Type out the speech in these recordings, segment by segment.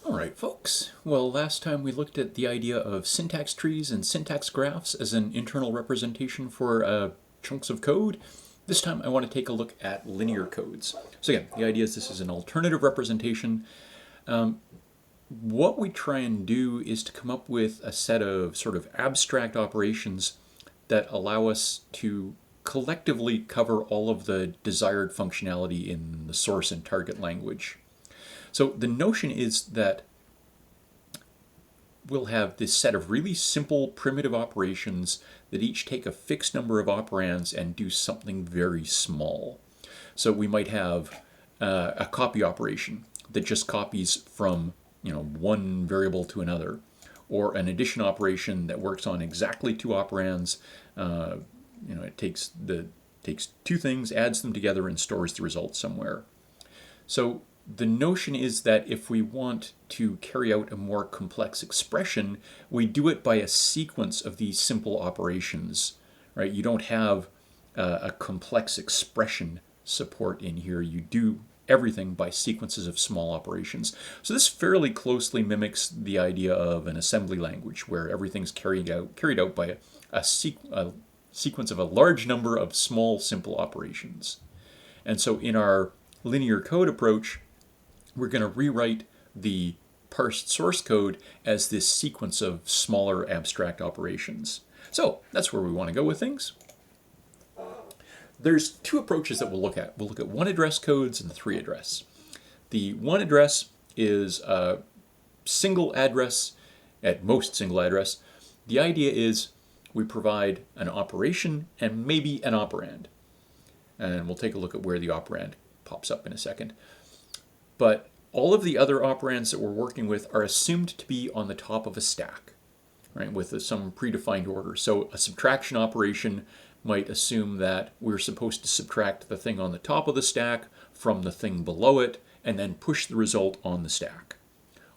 All right, folks. Well, last time we looked at the idea of syntax trees and syntax graphs as an internal representation for chunks of code. This time I want to take a look at linear codes. So again, the idea is this is an alternative representation. What we try and do is to come up with a set of sort of abstract operations that allow us to collectively cover all of the desired functionality in the source and target language. So the notion is that we'll have this set of really simple primitive operations that each take a fixed number of operands and do something very small. So we might have a copy operation that just copies from one variable to another, or an addition operation that works on exactly two operands. It takes two things, adds them together, and stores the result somewhere. So the notion is that if we want to carry out a more complex expression, we do it by a sequence of these simple operations, right? You don't have a complex expression support in here. You do everything by sequences of small operations. So this fairly closely mimics the idea of an assembly language where everything's carried out by a sequence of a large number of small, simple operations. And so in our linear code approach, we're going to rewrite the parsed source code as this sequence of smaller abstract operations. So that's where we want to go with things. There's two approaches that we'll look at. We'll look at one address codes and three address. The one address is a single address, at most single address. The idea is we provide an operation and maybe an operand. And we'll take a look at where the operand pops up in a second. But all of the other operands that we're working with are assumed to be on the top of a stack, right, with some predefined order. So a subtraction operation might assume that we're supposed to subtract the thing on the top of the stack from the thing below it and then push the result on the stack.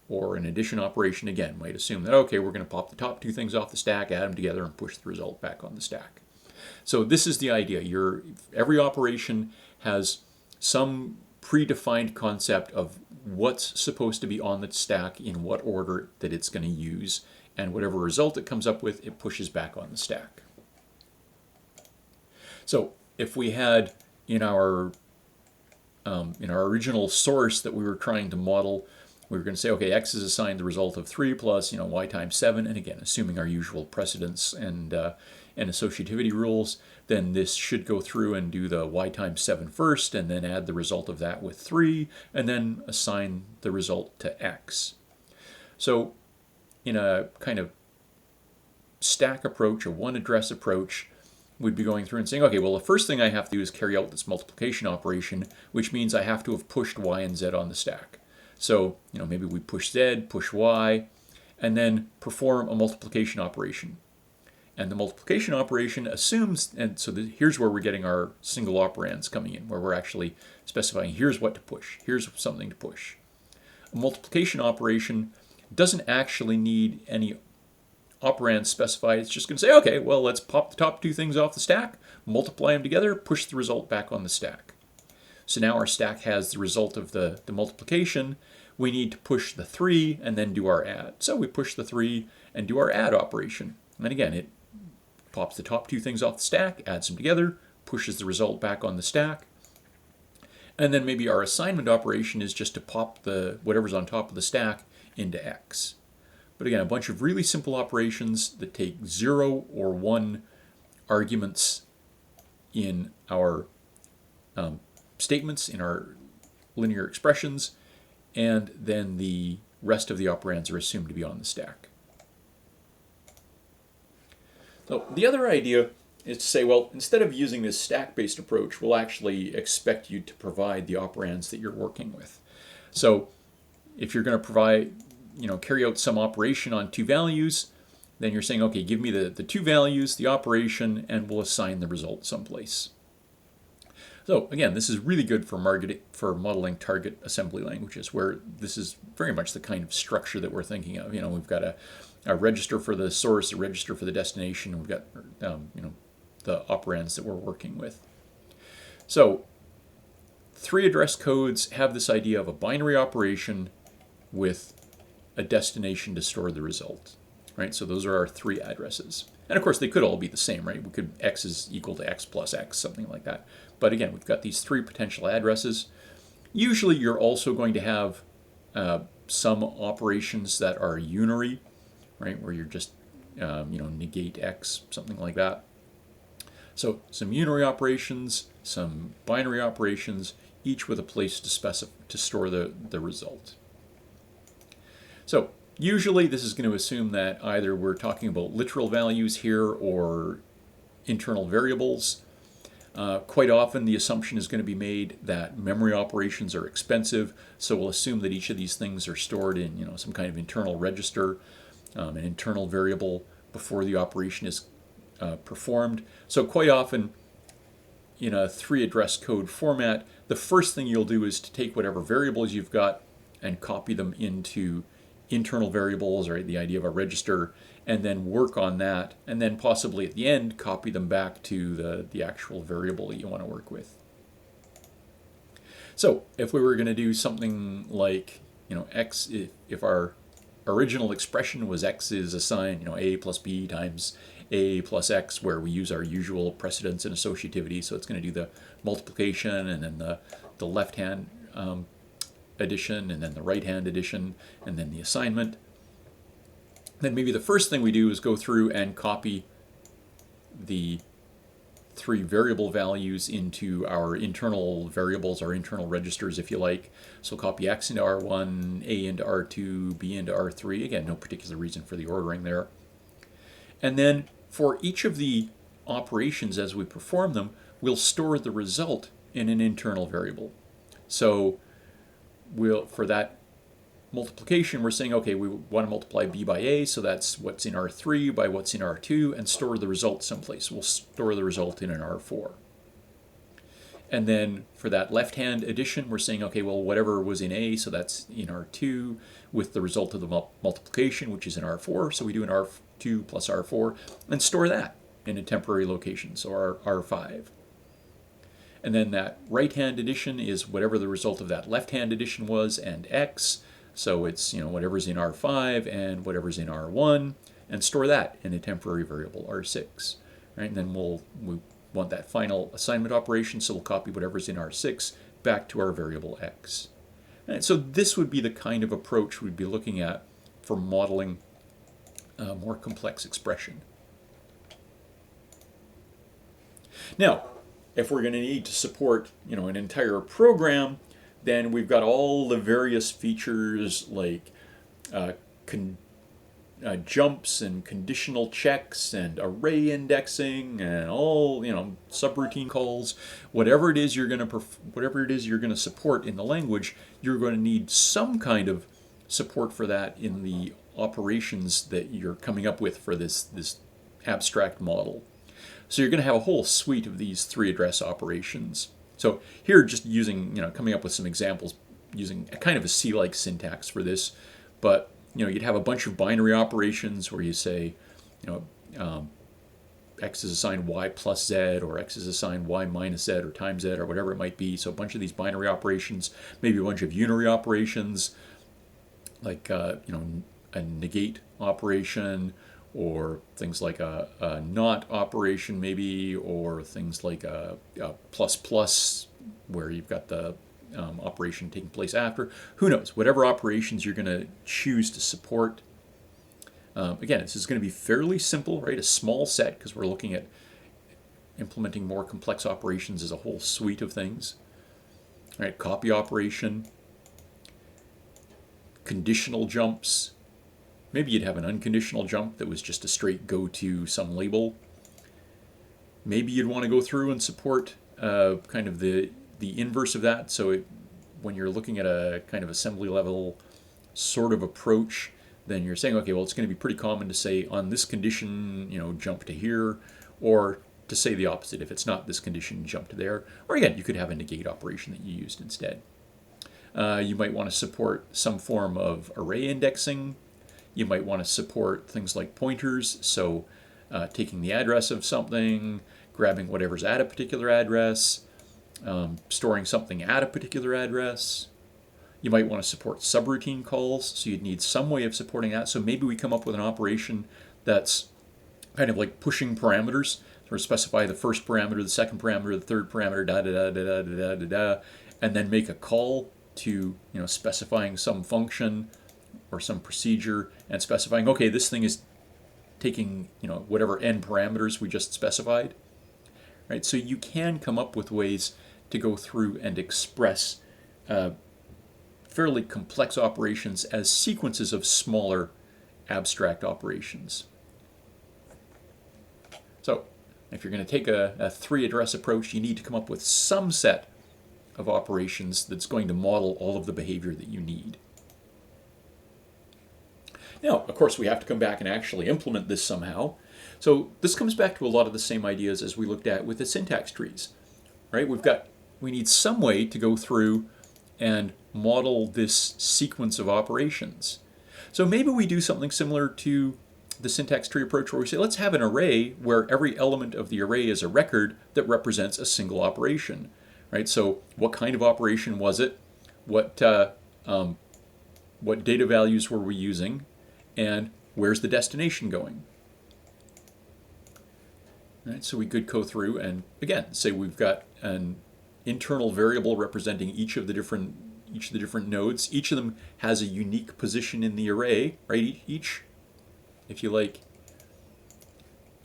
Or an addition operation, again, might assume that, okay, we're going to pop the top two things off the stack, add them together, and push the result back on the stack. So this is the idea. Every operation has some predefined concept of what's supposed to be on the stack in what order that it's going to use, and whatever result it comes up with, it pushes back on the stack. So if we had in our original source that we were trying to model, we were going to say, okay, x is assigned the result of 3 plus y times 7, and again, assuming our usual precedence and associativity rules, then this should go through and do the y times 7 first, and then add the result of that with 3, and then assign the result to x. So in a kind of stack approach, a one address approach, we'd be going through and saying, okay, well, the first thing I have to do is carry out this multiplication operation, which means I have to have pushed y and z on the stack. So maybe we push z, push y, and then perform a multiplication operation. And the multiplication operation assumes, and so here's where we're getting our single operands coming in, where we're actually specifying here's what to push, here's something to push. A multiplication operation doesn't actually need any operands specified. It's just going to say, okay, well, let's pop the top two things off the stack, multiply them together, push the result back on the stack. So now our stack has the result of the multiplication. We need to push the 3 and then do our add. So we push the 3 and do our add operation. And again, it pops the top two things off the stack, adds them together, pushes the result back on the stack. And then maybe our assignment operation is just to pop whatever's on top of the stack into x. But again, a bunch of really simple operations that take 0 or 1 arguments in our statements, in our linear expressions, and then the rest of the operands are assumed to be on the stack. So the other idea is to say, well, instead of using this stack-based approach, we'll actually expect you to provide the operands that you're working with. So if you're going to carry out some operation on two values, then you're saying, okay, give me the two values, the operation, and we'll assign the result someplace. So again, this is really good for modeling target assembly languages, where this is very much the kind of structure that we're thinking of. We've got a register for the source, a register for the destination, and we've got the operands that we're working with. So three address codes have this idea of a binary operation with a destination to store the result, right? So those are our three addresses. And of course, they could all be the same, right? We could x is equal to x plus x, something like that. But again, we've got these three potential addresses. Usually, you're also going to have some operations that are unary, right? Where you're just, negate x, something like that. So some unary operations, some binary operations, each with a place to store the result. So usually this is going to assume that either we're talking about literal values here or internal variables. Quite often the assumption is going to be made that memory operations are expensive, so we'll assume that each of these things are stored in some kind of internal register, an internal variable before the operation is performed. So quite often in a 3-address code format, the first thing you'll do is to take whatever variables you've got and copy them into internal variables, right, the idea of a register, and then work on that, and then possibly at the end copy them back to the actual variable that you want to work with. So if we were going to do something like, x, if our original expression was x is assigned, a plus b times a plus x, where we use our usual precedence and associativity, so it's going to do the multiplication and then the left-hand addition and then the right-hand addition and then the assignment. Then maybe the first thing we do is go through and copy the three variable values into our internal variables, our internal registers, if you like. So copy x into R1, a into R2, b into R3. Again, no particular reason for the ordering there. And then for each of the operations as we perform them, we'll store the result in an internal variable. So for that multiplication, we're saying, okay, we want to multiply b by a, so that's what's in R3 by what's in R2, and store the result someplace. We'll store the result in an R4. And then for that left-hand addition, we're saying, okay, well, whatever was in a, so that's in R2, with the result of the multiplication, which is in R4, so we do an R2 plus R4, and store that in a temporary location, so our R5. And then that right-hand addition is whatever the result of that left-hand addition was, and x, so it's whatever's in R5 and whatever's in R1, and store that in a temporary variable, R6. Right? And then we want that final assignment operation, so we'll copy whatever's in R6 back to our variable x. And so this would be the kind of approach we'd be looking at for modeling a more complex expression. Now, if we're going to need to support an entire program, then we've got all the various features like jumps and conditional checks and array indexing and all subroutine calls. Whatever it is you're going to support in the language, you're going to need some kind of support for that in the operations that you're coming up with for this abstract model. So you're going to have a whole suite of these 3-address operations. So here, just coming up with some examples using a kind of a C-like syntax for this, but you'd have a bunch of binary operations where you say, x is assigned y plus z, or x is assigned y minus z, or times z, or whatever it might be. So a bunch of these binary operations, maybe a bunch of unary operations, like a negate operation, or things like a not operation maybe, or things like a plus plus, where you've got the operation taking place after. Who knows? Whatever operations you're going to choose to support. Again, this is going to be fairly simple, right? A small set, because we're looking at implementing more complex operations as a whole suite of things. All right, copy operation, conditional jumps. Maybe you'd have an unconditional jump that was just a straight go to some label. Maybe you'd want to go through and support kind of the inverse of that. So when you're looking at a kind of assembly level sort of approach, then you're saying, okay, well, it's going to be pretty common to say on this condition, jump to here, or to say the opposite. If it's not this condition, jump to there. Or again, you could have a negate operation that you used instead. You might want to support some form of array indexing. You might want to support things like pointers, so taking the address of something, grabbing whatever's at a particular address, storing something at a particular address. You might want to support subroutine calls, so you'd need some way of supporting that. So maybe we come up with an operation that's kind of like pushing parameters. So we specify the first parameter, the second parameter, the third parameter, da da da da da da da da, and then make a call to specifying some function or some procedure and specifying, okay, this thing is taking whatever n parameters we just specified, right? So you can come up with ways to go through and express fairly complex operations as sequences of smaller abstract operations. So if you're going to take a three-address approach, you need to come up with some set of operations that's going to model all of the behavior that you need. Now, of course, we have to come back and actually implement this somehow. So this comes back to a lot of the same ideas as we looked at with the syntax trees, right? We need some way to go through and model this sequence of operations. So maybe we do something similar to the syntax tree approach where we say, let's have an array where every element of the array is a record that represents a single operation, right? So what kind of operation was it? What data values were we using? And where's the destination going? Right, so we could go through and, again, say we've got an internal variable representing each of the different nodes. Each of them has a unique position in the array, right? Each, if you like,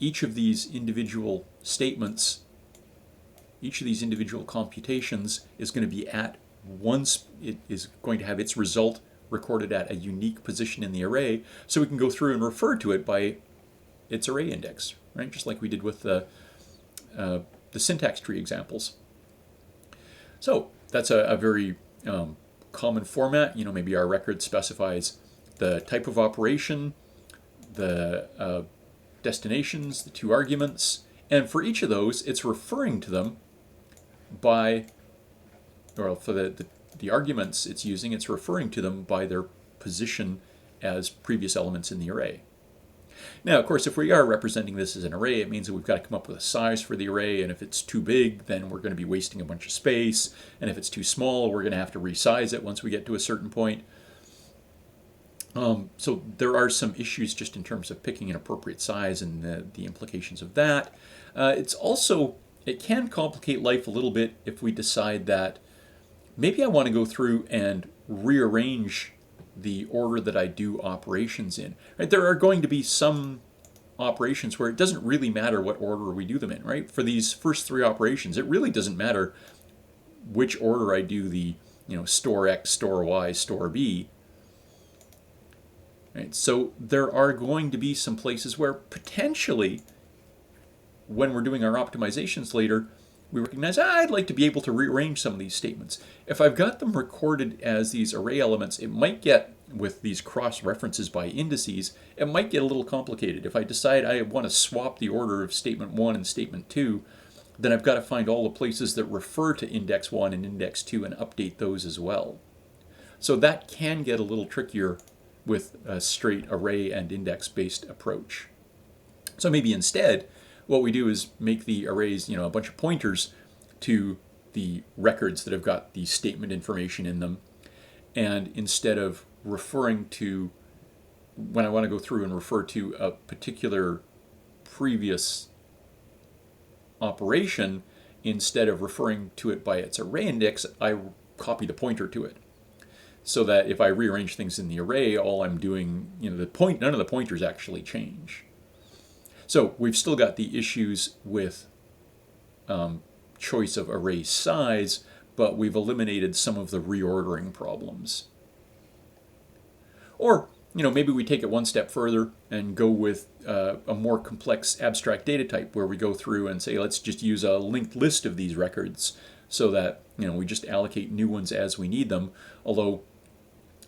each of these individual statements, each of these individual computations is going to be at once, it is going to have its result recorded at a unique position in the array, so we can go through and refer to it by its array index, right? Just like we did with the syntax tree examples. So that's a very common format. Maybe our record specifies the type of operation, the destinations, the two arguments, and for each of those, it's referring to them by, or for the arguments it's using, it's referring to them by their position as previous elements in the array. Now, of course, if we are representing this as an array, it means that we've got to come up with a size for the array, and if it's too big, then we're going to be wasting a bunch of space, and if it's too small, we're going to have to resize it once we get to a certain point. So there are some issues just in terms of picking an appropriate size and the implications of that. It can complicate life a little bit if we decide that maybe I want to go through and rearrange the order that I do operations in. Right? There are going to be some operations where it doesn't really matter what order we do them in. Right? For these first three operations, it really doesn't matter which order I do the store X, store Y, store B. Right? So there are going to be some places where potentially, when we're doing our optimizations later, we recognize, I'd like to be able to rearrange some of these statements. If I've got them recorded as these array elements, it might get, with these cross references by indices, it might get a little complicated. If I decide I want to swap the order of statement 1 and statement 2, then I've got to find all the places that refer to index 1 and index 2 and update those as well. So that can get a little trickier with a straight array and index-based approach. So maybe instead, what we do is make the arrays, a bunch of pointers to the records that have got the statement information in them. And instead of referring to, when I want to go through and refer to a particular previous operation, instead of referring to it by its array index, I copy the pointer to it. So that if I rearrange things in the array, all I'm doing, none of the pointers actually change. So we've still got the issues with choice of array size, but we've eliminated some of the reordering problems. Or, maybe we take it one step further and go with a more complex abstract data type where we go through and say, let's just use a linked list of these records so that, we just allocate new ones as we need them. Although,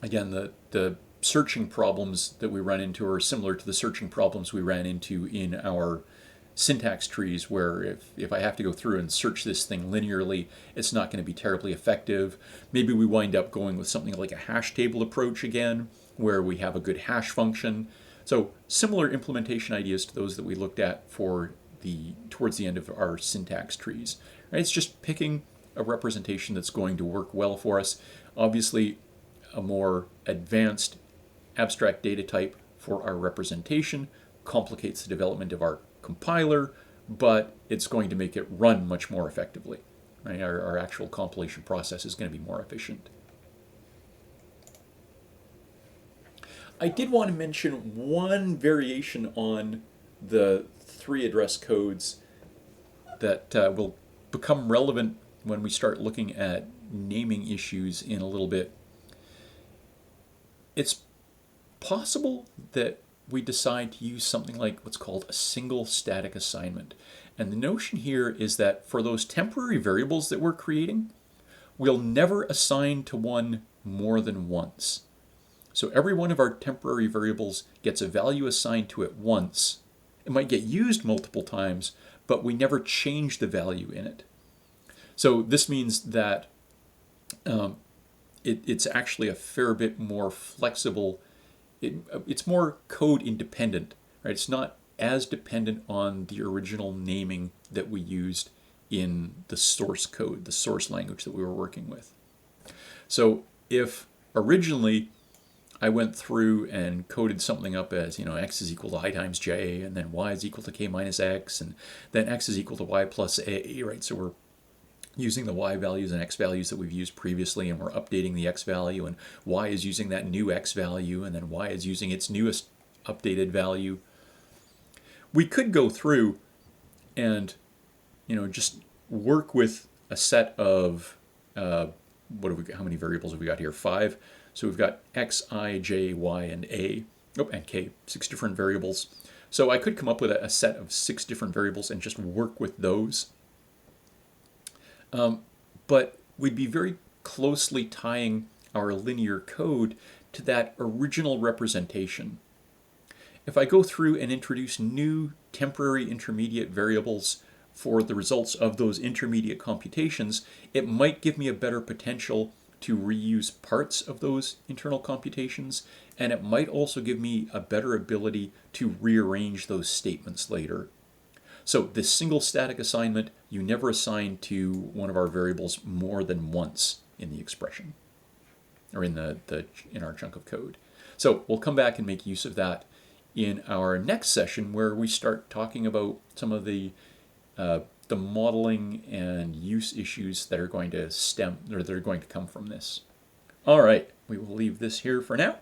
again, the searching problems that we run into are similar to the searching problems we ran into in our syntax trees, where if I have to go through and search this thing linearly, it's not going to be terribly effective. Maybe we wind up going with something like a hash table approach again, where we have a good hash function. So similar implementation ideas to those that we looked at towards the end of our syntax trees. Right? It's just picking a representation that's going to work well for us. Obviously, a more advanced abstract data type for our representation, complicates the development of our compiler, but it's going to make it run much more effectively. Right? Our actual compilation process is going to be more efficient. I did want to mention one variation on the 3 address codes that will become relevant when we start looking at naming issues in a little bit. It's possible that we decide to use something like what's called a single static assignment. And the notion here is that for those temporary variables that we're creating, we'll never assign to one more than once. So every one of our temporary variables gets a value assigned to it once. It might get used multiple times, but we never change the value in it. So this means that it's actually a fair bit more flexible. It's more code independent, right? It's not as dependent on the original naming that we used in the source code, the source language that we were working with. So if originally I went through and coded something up as, x is equal to I times j, and then y is equal to k minus x, and then x is equal to y plus a, right? So we're using the y values and x values that we've used previously, and we're updating the x value, and y is using that new x value, and then y is using its newest updated value. We could go through and, just work with a set of, how many variables have we got here? 5. So we've got x, I, j, y, and a, and k, 6 different variables. So I could come up with a set of 6 different variables and just work with those. But we'd be very closely tying our linear code to that original representation. If I go through and introduce new temporary intermediate variables for the results of those intermediate computations, it might give me a better potential to reuse parts of those internal computations, and it might also give me a better ability to rearrange those statements later. So this single static assignment, you never assign to one of our variables more than once in the expression, or in our chunk of code. So we'll come back and make use of that in our next session, where we start talking about some of the modeling and use issues that are going to come from this. All right, we will leave this here for now.